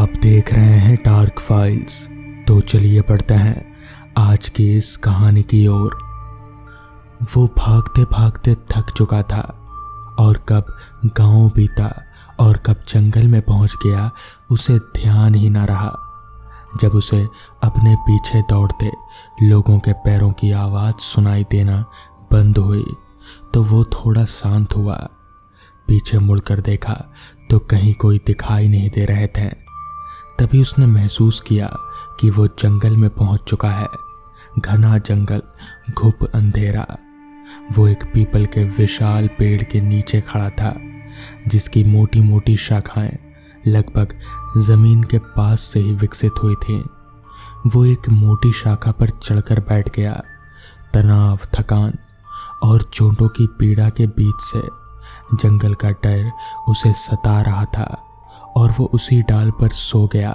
आप देख रहे हैं डार्क फाइल्स। तो चलिए पढ़ते हैं आज की इस कहानी की ओर। वो भागते भागते थक चुका था और कब गांव बीता और कब जंगल में पहुंच गया उसे ध्यान ही ना रहा। जब उसे अपने पीछे दौड़ते लोगों के पैरों की आवाज़ सुनाई देना बंद हुई तो वो थोड़ा शांत हुआ। पीछे मुड़कर देखा तो कहीं कोई दिखाई नहीं दे रहे थे। तभी उसने महसूस किया कि वो जंगल में पहुंच चुका है। घना जंगल, घुप अंधेरा। वो एक पीपल के विशाल पेड़ के नीचे खड़ा था जिसकी मोटी मोटी शाखाएं लगभग जमीन के पास से ही विकसित हुई थीं। वो एक मोटी शाखा पर चढ़कर बैठ गया। तनाव, थकान और चोटों की पीड़ा के बीच से जंगल का डर उसे सता रहा था और वो उसी डाल पर सो गया।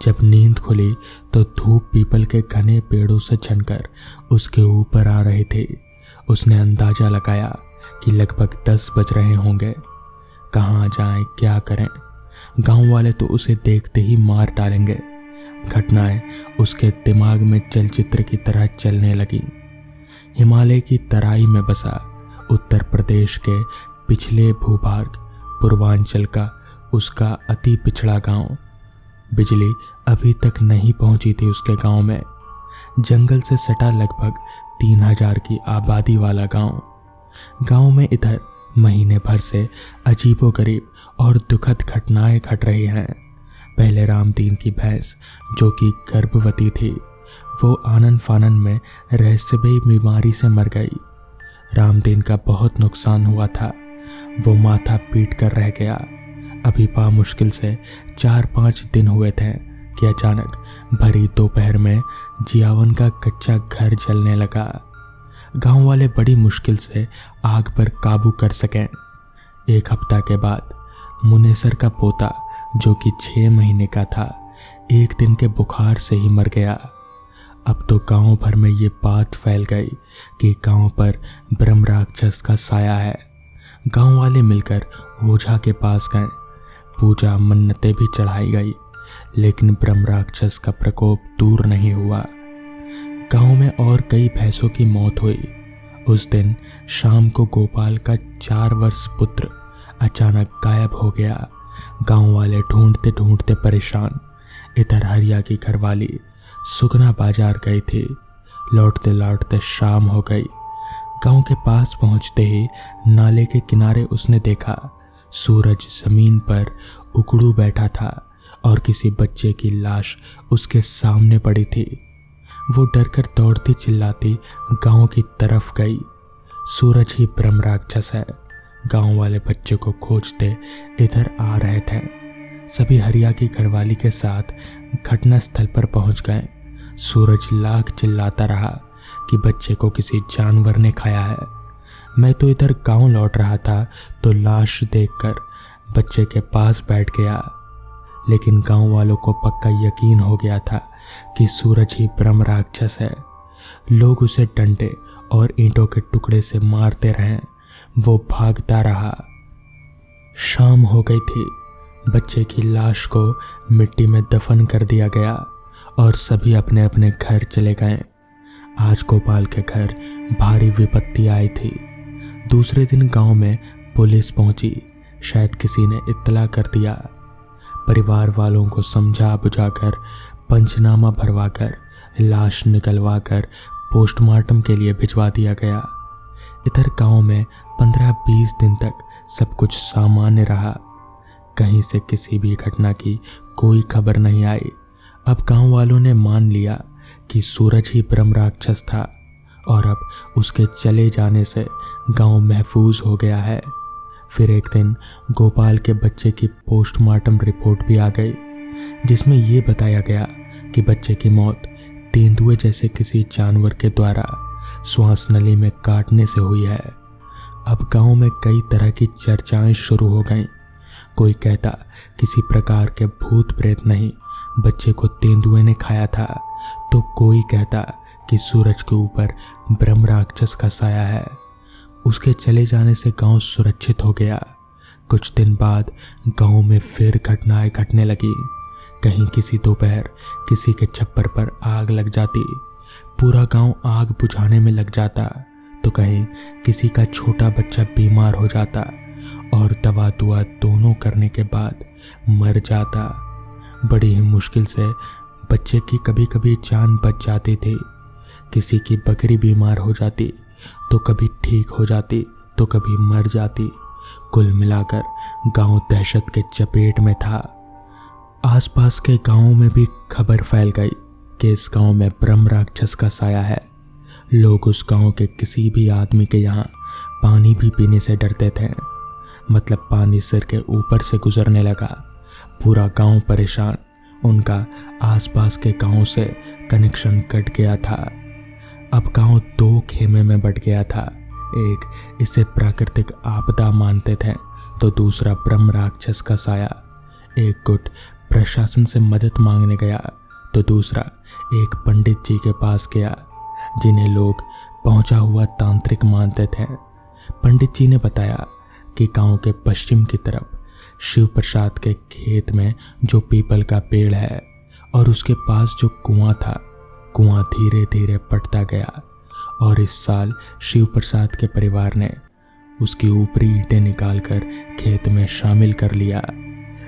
जब नींद खुली तो धूप पीपल के घने पेड़ों से छनकर उसके ऊपर आ रही थी। उसने अंदाजा लगाया कि लगभग 10 बज रहे होंगे। कहाँ जाएं, क्या करें? गांव वाले तो उसे देखते ही मार डालेंगे। घटनाएं उसके दिमाग में चलचित्र की तरह चलने लगी। हिमालय की तराई में बसा उत्तर प्रदेश के पिछले भूभाग पूर्वांचल का उसका अति पिछड़ा गांव। बिजली अभी तक नहीं पहुंची थी उसके गांव में। जंगल से सटा लगभग 3000 की आबादी वाला गांव में इधर महीने भर से अजीबोगरीब और दुखद घटनाएं घट रही हैं। पहले रामदीन की भैंस जो कि गर्भवती थी वो आनन फानन में रहस्यमयी बीमारी से मर गई। रामदीन का बहुत नुकसान हुआ था। वो माथा पीट कर रह गया। अभी मुश्किल से 4-5 दिन हुए थे कि अचानक भरी दोपहर में जियावन का कच्चा घर जलने लगा। गांव वाले बड़ी मुश्किल से आग पर काबू कर सकें। 1 हफ्ता के बाद मुनेसर का पोता जो कि 6 महीने का था 1 दिन के बुखार से ही मर गया। अब तो गांव भर में ये बात फैल गई कि गांव पर ब्रह्म राक्षस का साया है। गांव वाले मिलकर ओझा के पास गए। पूजा मन्नतें भी चढ़ाई गई लेकिन ब्रह्म राक्षस का प्रकोप दूर नहीं हुआ। गांव में और कई भैंसों की मौत हुई। उस दिन शाम को गोपाल का 4 वर्ष पुत्र अचानक गायब हो गया। गांव वाले ढूंढते ढूंढते परेशान। इधर हरिया की घरवाली सुगना बाजार गई थी। लौटते लौटते शाम हो गई। गांव के पास पहुंचते ही नाले के किनारे उसने देखा सूरज जमीन पर उकड़ू बैठा था और किसी बच्चे की लाश उसके सामने पड़ी थी। वो डरकर दौड़ती चिल्लाती गांव की तरफ गई। सूरज ही ब्रह्म राक्षस है। गांव वाले बच्चे को खोजते इधर आ रहे थे। सभी हरिया की घरवाली के साथ घटना स्थल पर पहुंच गए। सूरज लाख चिल्लाता रहा कि बच्चे को किसी जानवर ने खाया है। मैं तो इधर गांव लौट रहा था तो लाश देखकर बच्चे के पास बैठ गया। लेकिन गांव वालों को पक्का यकीन हो गया था कि सूरज ही ब्रह्म राक्षस है। लोग उसे डंडे और ईंटों के टुकड़े से मारते रहे। वो भागता रहा। शाम हो गई थी। बच्चे की लाश को मिट्टी में दफन कर दिया गया और सभी अपने अपने घर चले गए। आज गोपाल के घर भारी विपत्ति आई थी। दूसरे दिन गांव में पुलिस पहुंची। शायद किसी ने इत्तला कर दिया। परिवार वालों को समझा बुझाकर पंचनामा भरवाकर लाश निकलवाकर पोस्टमार्टम के लिए भिजवा दिया गया। इधर गांव में 15-20 दिन तक सब कुछ सामान्य रहा। कहीं से किसी भी घटना की कोई खबर नहीं आई। अब गांव वालों ने मान लिया कि सूरज ही ब्रह्म राक्षस था और अब उसके चले जाने से गांव महफूज हो गया है। फिर एक दिन गोपाल के बच्चे की पोस्टमार्टम रिपोर्ट भी आ गई जिसमें यह बताया गया कि बच्चे की मौत तेंदुए जैसे किसी जानवर के द्वारा श्वास नली में काटने से हुई है। अब गांव में कई तरह की चर्चाएं शुरू हो गईं। कोई कहता किसी प्रकार के भूत प्रेत नहीं, बच्चे को तेंदुए ने खाया था, तो कोई कहता कि सूरज के ऊपर ब्रह्म राक्षस का साया है। उसके चले जाने से गांव सुरक्षित हो गया। कुछ दिन बाद गांव में फिर घटनाएं घटने लगी। कहीं किसी दोपहर किसी के छप्पर पर आग लग जाती, पूरा गांव आग बुझाने में लग जाता, तो कहीं किसी का छोटा बच्चा बीमार हो जाता और दवा दुआ दोनों करने के बाद मर जाता। बड़ी ही मुश्किल से बच्चे की कभी कभी जान बच जाती थी। किसी की बकरी बीमार हो जाती तो कभी ठीक हो जाती तो कभी मर जाती। कुल मिलाकर गांव दहशत के चपेट में था। आसपास के गांवों में भी खबर फैल गई कि इस गांव में ब्रह्म राक्षस का साया है। लोग उस गांव के किसी भी आदमी के यहाँ पानी भी पीने से डरते थे। मतलब पानी सिर के ऊपर से गुजरने लगा। पूरा गांव परेशान। उनका आसपास के गांव से कनेक्शन कट गया था। अब गांव दो खेमे में बंट गया था। एक इसे प्राकृतिक आपदा मानते थे तो दूसरा ब्रह्म राक्षस का साया। एक गुट प्रशासन से मदद मांगने गया तो दूसरा एक पंडित जी के पास गया जिन्हें लोग पहुंचा हुआ तांत्रिक मानते थे। पंडित जी ने बताया कि गांव के पश्चिम की तरफ शिव प्रसाद के खेत में जो पीपल का पेड़ है और उसके पास जो कुआं था, कुआं धीरे धीरे पटता गया और इस साल शिव प्रसाद के परिवार ने उसकी ऊपरी ईंटें निकालकर खेत में शामिल कर लिया।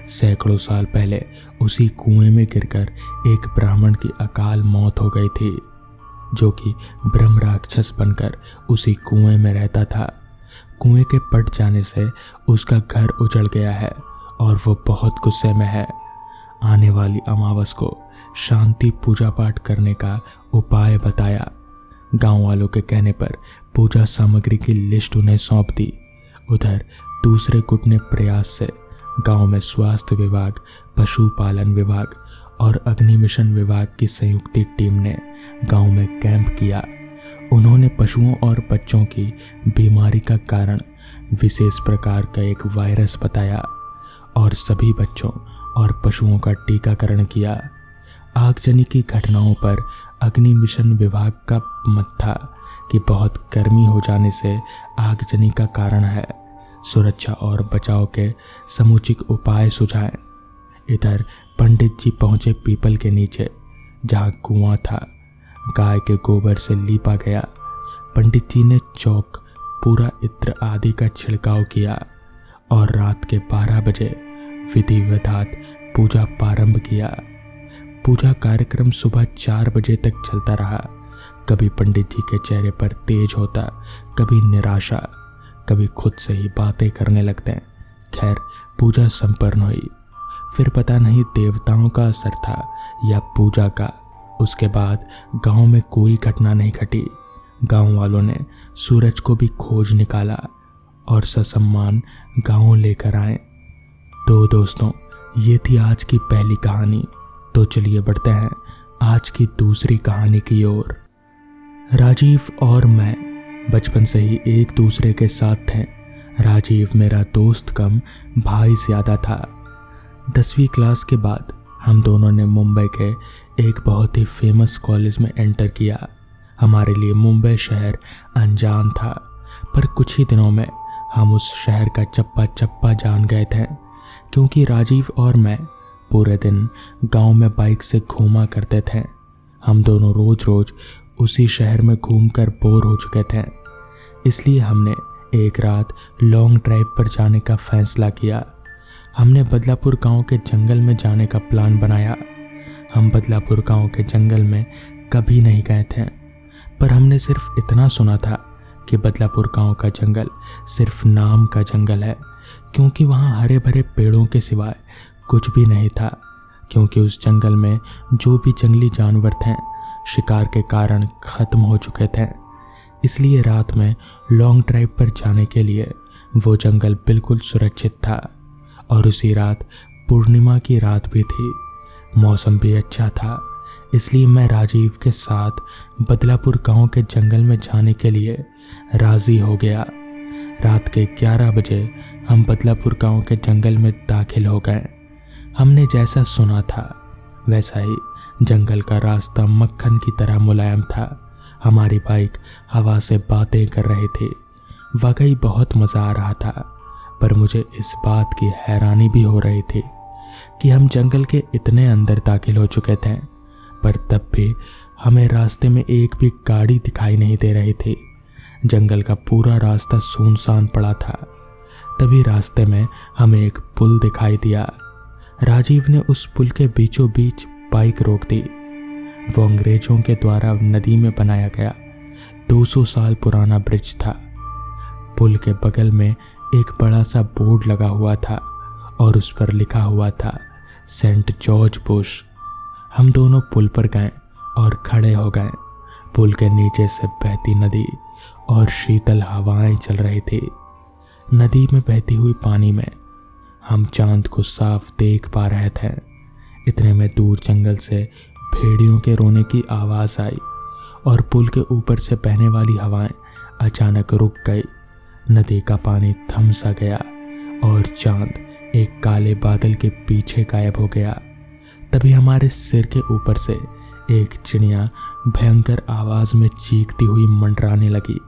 सैकड़ों साल पहले उसी कुएं में गिरकर एक ब्राह्मण की अकाल मौत हो गई थी, जो कि ब्रह्म राक्षस बनकर उसी कुएं में रहता था। कुएं के पट जाने से उसका घर उजड़ गया है और वो बहुत गुस्से में है। आने वाली अमावस को शांति पूजा पाठ करने का उपाय बताया। गांव वालों के कहने पर पूजा सामग्री की लिस्ट उन्हें सौंप दी। उधर दूसरे गुट ने प्रयास से गांव में स्वास्थ्य विभाग, पशुपालन विभाग और अग्नि मिशन विभाग की संयुक्त टीम ने गांव में कैंप किया। उन्होंने पशुओं और बच्चों की बीमारी का कारण विशेष प्रकार का एक वायरस बताया और सभी बच्चों और पशुओं का टीकाकरण किया। आगजनी की घटनाओं पर अग्नि मिशन विभाग का मत था कि बहुत गर्मी हो जाने से आगजनी का कारण है, सुरक्षा और बचाव के समुचित उपाय सुझाएं। इधर पंडित जी पहुंचे पीपल के नीचे जहां कुआं था, गाय के गोबर से लीपा गया। पंडित जी ने चौक पूरा इत्र आदि का छिड़काव किया और रात के 12 बजे विधि विधात पूजा प्रारंभ किया। पूजा कार्यक्रम सुबह 4 बजे तक चलता रहा। कभी पंडित जी के चेहरे पर तेज होता, कभी निराशा, कभी खुद से ही बातें करने लगते। खैर पूजा संपन्न हुई। फिर पता नहीं देवताओं का असर था या पूजा का, उसके बाद गांव में कोई घटना नहीं घटी। गांव वालों ने सूरज को भी खोज निकाला और ससम्मान गांव लेकर आए। तो दोस्तों, ये थी आज की पहली कहानी। तो चलिए बढ़ते हैं आज की दूसरी कहानी की ओर। राजीव और मैं बचपन से ही एक दूसरे के साथ थे। राजीव मेरा दोस्त कम भाई ज्यादा था। 10वीं क्लास के बाद हम दोनों ने मुंबई के एक बहुत ही फेमस कॉलेज में एंटर किया। हमारे लिए मुंबई शहर अनजान था, पर कुछ ही दिनों में हम उस शहर का चप्पा चप्पा जान गए थे, क्योंकि राजीव और मैं पूरे दिन गांव में बाइक से घूमा करते थे। हम दोनों रोज रोज उसी शहर में घूमकर बोर हो चुके थे, इसलिए हमने एक रात लॉन्ग ड्राइव पर जाने का फैसला किया। हमने बदलापुर गांव के जंगल में जाने का प्लान बनाया। हम बदलापुर गांव के जंगल में कभी नहीं गए थे, पर हमने सिर्फ इतना सुना था कि बदलापुर गांव का जंगल सिर्फ नाम का जंगल है, क्योंकि वहाँ हरे भरे पेड़ों के सिवाय कुछ भी नहीं था। क्योंकि उस जंगल में जो भी जंगली जानवर थे शिकार के कारण खत्म हो चुके थे, इसलिए रात में लॉन्ग ड्राइव पर जाने के लिए वो जंगल बिल्कुल सुरक्षित था। और उसी रात पूर्णिमा की रात भी थी, मौसम भी अच्छा था, इसलिए मैं राजीव के साथ बदलापुर गांव के जंगल में जाने के लिए राजी हो गया। रात के 11 बजे हम बदलापुर गांव के जंगल में दाखिल हो गए। हमने जैसा सुना था वैसा ही जंगल का रास्ता मक्खन की तरह मुलायम था। हमारी बाइक हवा से बातें कर रही थी। वाकई बहुत मज़ा आ रहा था, पर मुझे इस बात की हैरानी भी हो रही थी कि हम जंगल के इतने अंदर दाखिल हो चुके थे, पर तब भी हमें रास्ते में एक भी गाड़ी दिखाई नहीं दे रही थी। जंगल का पूरा रास्ता सुनसान पड़ा था। तभी रास्ते में हमें एक पुल दिखाई दिया। राजीव ने उस पुल के बीचों बीच बाइक रोक दी। वो अंग्रेजों के द्वारा नदी में बनाया गया 200 साल पुराना ब्रिज था। पुल के बगल में एक बड़ा सा बोर्ड लगा हुआ था और उस पर लिखा हुआ था सेंट जॉर्ज बुश। हम दोनों पुल पर गए और खड़े हो गए। पुल के नीचे से बहती नदी और शीतल हवाएं चल रही थी। नदी में बहती हुई पानी में हम चांद को साफ देख पा रहे थे। इतने में दूर जंगल से भेड़ियों के रोने की आवाज आई और पुल के ऊपर से बहने वाली हवाएं अचानक रुक गई। नदी का पानी थम सा गया और चांद एक काले बादल के पीछे गायब हो गया। तभी हमारे सिर के ऊपर से एक चिड़िया भयंकर आवाज में चीखती हुई मंडराने लगी,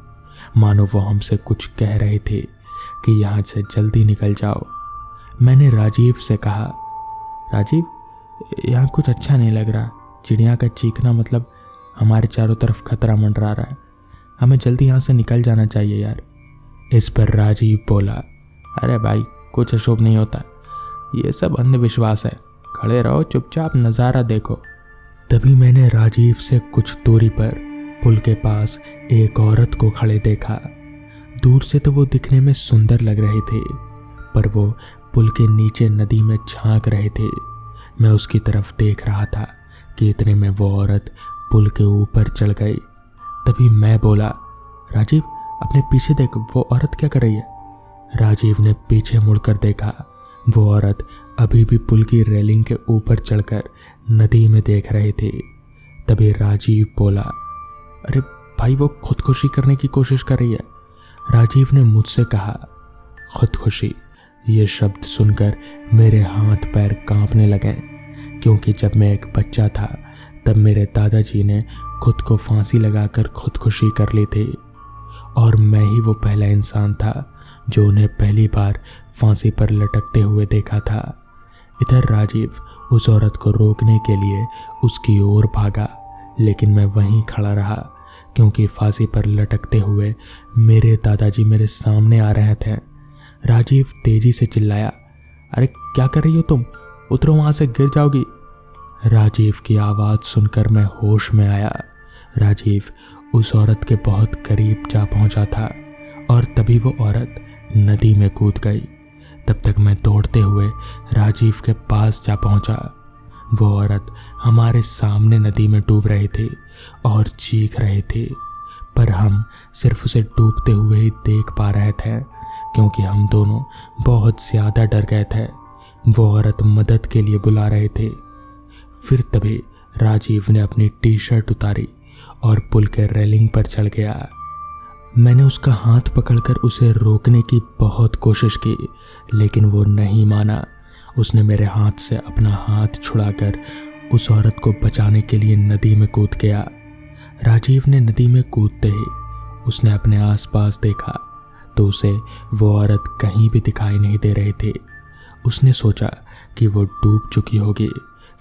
मानो वो हमसे कुछ कह रही थी कि यहाँ से जल्दी निकल जाओ। मैंने राजीव से कहा, राजीव, यहाँ कुछ अच्छा नहीं लग रहा। चिड़िया का चीखना मतलब हमारे चारों तरफ खतरा मंडरा रहा है। हमें जल्दी यहाँ से निकल जाना चाहिए यार। इस पर राजीव बोला, अरे भाई, कुछ अशुभ नहीं होता, ये सब अंधविश्वास है। खड़े रहो, चुपचाप नज़ारा देखो। तभी मैंने राजीव से कुछ दूरी पर पुल के पास एक औरत को खड़े देखा। दूर से तो वो दिखने में सुंदर लग रही थी, पर वो पुल के नीचे नदी में झांक रहे थे। मैं उसकी तरफ देख रहा था कि इतने में वो औरत पुल के ऊपर चढ़ गई। तभी मैं बोला, राजीव, अपने पीछे देख, वो औरत क्या कर रही है। राजीव ने पीछे मुड़कर देखा। वो औरत अभी भी पुल की रेलिंग के ऊपर चढ़कर नदी में देख रही थी। तभी राजीव बोला, अरे भाई, वो खुदकुशी करने की कोशिश कर रही है। राजीव ने मुझसे कहा, खुदकुशी? ये शब्द सुनकर मेरे हाथ पैर कांपने लगे, क्योंकि जब मैं एक बच्चा था तब मेरे दादाजी ने खुद को फांसी लगाकर खुदकुशी कर ली थी, और मैं ही वो पहला इंसान था जो उन्हें पहली बार फांसी पर लटकते हुए देखा था। इधर राजीव उस औरत को रोकने के लिए उसकी ओर भागा, लेकिन मैं वहीं खड़ा रहा, क्योंकि फांसी पर लटकते हुए मेरे दादाजी मेरे सामने आ रहे थे। राजीव तेजी से चिल्लाया, अरे क्या कर रही हो तुम? उतरो, वहां से गिर जाओगी। राजीव की आवाज़ सुनकर मैं होश में आया। राजीव उस औरत के बहुत करीब जा पहुंचा था और तभी वो औरत नदी में कूद गई। तब तक मैं दौड़ते हुए राजीव के पास जा पहुंचा। वो औरत हमारे सामने नदी में डूब रही थी और चीख रही थी, पर हम सिर्फ उसे डूबते हुए ही देख पा रहे थे, क्योंकि हम दोनों बहुत ज़्यादा डर गए थे। वो औरत मदद के लिए बुला रहे थे। फिर तभी राजीव ने अपनी टी शर्ट उतारी और पुल के रेलिंग पर चढ़ गया। मैंने उसका हाथ पकड़कर उसे रोकने की बहुत कोशिश की, लेकिन वो नहीं माना। उसने मेरे हाथ से अपना हाथ छुड़ाकर उस औरत को बचाने के लिए नदी में कूद गया। राजीव ने नदी में कूदते ही उसने अपने आसपास देखा तो उसे वो औरत कहीं भी दिखाई नहीं दे रही थी। उसने सोचा कि वो डूब चुकी होगी।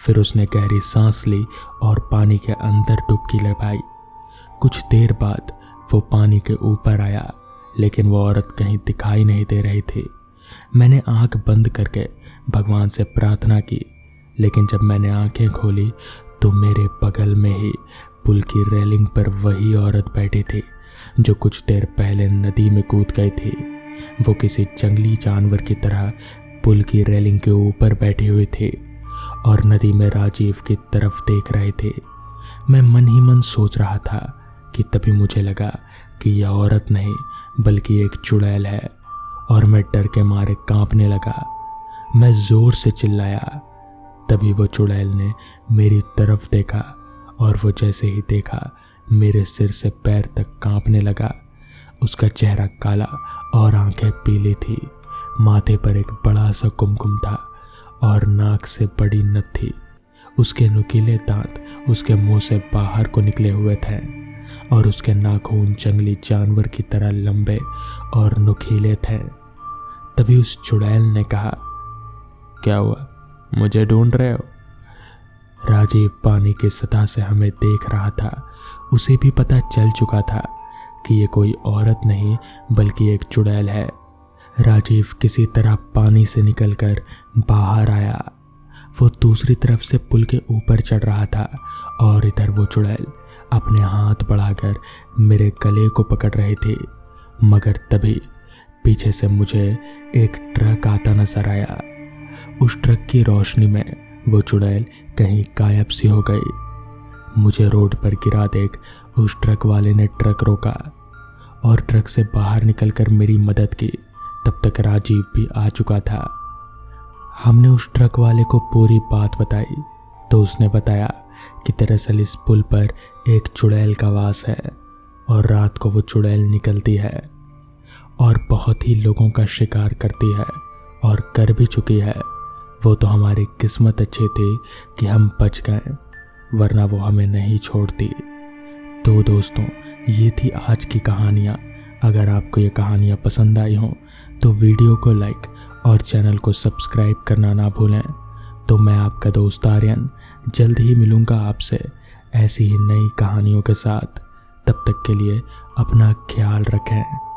फिर उसने गहरी सांस ली और पानी के अंदर डुबकी लगाई। कुछ देर बाद वो पानी के ऊपर आया, लेकिन वो औरत कहीं दिखाई नहीं दे रही थी। मैंने आंख बंद करके भगवान से प्रार्थना की, लेकिन जब मैंने आंखें खोली तो मेरे बगल में ही पुल की रेलिंग पर वही औरत बैठी थी जो कुछ देर पहले नदी में कूद गई थी। वो किसी जंगली जानवर की तरह पुल की रेलिंग के ऊपर बैठी हुई थी और नदी में राजीव की तरफ देख रहे थे। मैं मन ही मन सोच रहा था कि तभी मुझे लगा कि यह औरत नहीं बल्कि एक चुड़ैल है, और मैं डर के मारे कांपने लगा। मैं जोर से चिल्लाया। तभी वो चुड़ैल ने मेरी तरफ देखा और वो जैसे ही देखा मेरे सिर से पैर तक कांपने लगा। उसका चेहरा काला और आंखें पीली थी। माथे पर एक बड़ा सा कुमकुम था और नाक से बड़ी नथ थी। उसके नुकीले दांत उसके मुंह से बाहर को निकले हुए थे और उसके नाखून जंगली जानवर की तरह लंबे और नुकीले थे। तभी उस चुड़ैल ने कहा, क्या हुआ? मुझे ढूंढ रहे हो? राजीव पानी की सतह से हमें देख रहा था। उसे भी पता चल चुका था कि ये कोई औरत नहीं बल्कि एक चुड़ैल है। राजीव किसी तरह पानी से निकलकर बाहर आया। वो दूसरी तरफ से पुल के ऊपर चढ़ रहा था और इधर वो चुड़ैल अपने हाथ बढ़ाकर मेरे गले को पकड़ रही थी। मगर तभी पीछे से मुझे एक ट्रक आता नजर आया। उस ट्रक की रोशनी में वो चुड़ैल कहीं गायब सी हो गई। मुझे रोड पर गिरा देख उस ट्रक वाले ने ट्रक रोका और ट्रक से बाहर निकलकर मेरी मदद की। तब तक राजीव भी आ चुका था। हमने उस ट्रक वाले को पूरी बात बताई तो उसने बताया कि दरअसल इस पुल पर एक चुड़ैल का वास है और रात को वो चुड़ैल निकलती है और बहुत ही लोगों का शिकार करती है और कर भी चुकी है। वो तो हमारी किस्मत अच्छी थी कि हम बच गए, वरना वो हमें नहीं छोड़ती। तो दोस्तों, ये थी आज की कहानियाँ। अगर आपको ये कहानियाँ पसंद आई हों तो वीडियो को लाइक और चैनल को सब्सक्राइब करना ना भूलें। तो मैं आपका दोस्त आर्यन जल्द ही मिलूँगा आपसे ऐसी ही नई कहानियों के साथ। तब तक के लिए अपना ख्याल रखें।